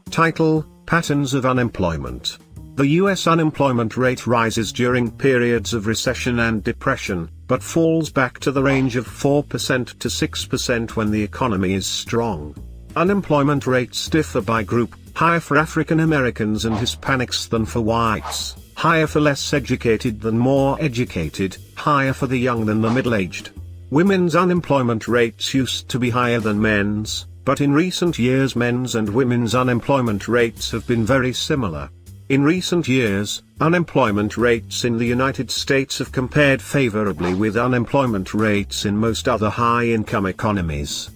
Title: Patterns of Unemployment. The U.S. unemployment rate rises during periods of recession and depression, but falls back to the range of 4% to 6% when the economy is strong. Unemployment rates differ by group: higher for African-Americans and Hispanics than for whites, higher for less educated than more educated, higher for the young than the middle-aged. Women's unemployment rates used to be higher than men's, but in recent years men's and women's unemployment rates have been very similar. In recent years, unemployment rates in the United States have compared favorably with unemployment rates in most other high-income economies.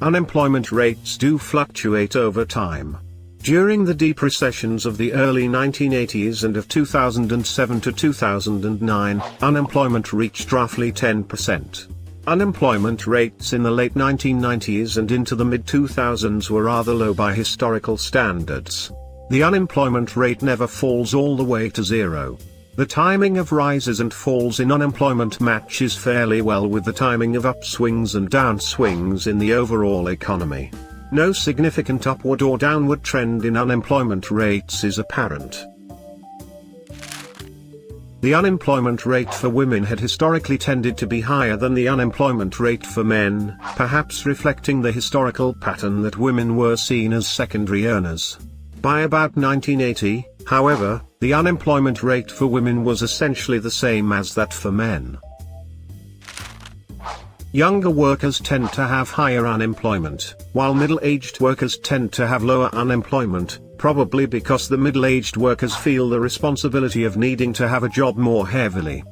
Unemployment rates do fluctuate over time. During the deep recessions of the early 1980s and of 2007 to 2009, unemployment reached roughly 10%. Unemployment rates in the late 1990s and into the mid-2000s were rather low by historical standards. The unemployment rate never falls all the way to zero. The timing of rises and falls in unemployment matches fairly well with the timing of upswings and downswings in the overall economy. No significant upward or downward trend in unemployment rates is apparent. The unemployment rate for women had historically tended to be higher than the unemployment rate for men, perhaps reflecting the historical pattern that women were seen as secondary earners. By about 1980, however, the unemployment rate for women was essentially the same as that for men. Younger workers tend to have higher unemployment, while middle-aged workers tend to have lower unemployment, probably because the middle-aged workers feel the responsibility of needing to have a job more heavily.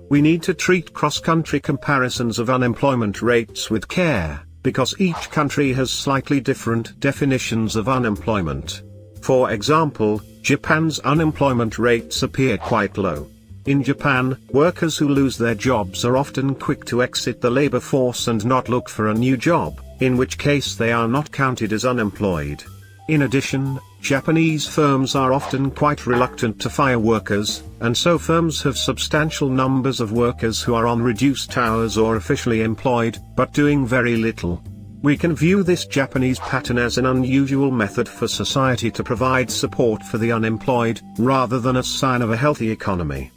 We need to treat cross-country comparisons of unemployment rates with care, because each country has slightly different definitions of unemployment. For example, Japan's unemployment rates appear quite low. In Japan, workers who lose their jobs are often quick to exit the labor force and not look for a new job, in which case they are not counted as unemployed. In addition, Japanese firms are often quite reluctant to fire workers, and so firms have substantial numbers of workers who are on reduced hours or officially employed, but doing very little. We can view this Japanese pattern as an unusual method for society to provide support for the unemployed, rather than a sign of a healthy economy.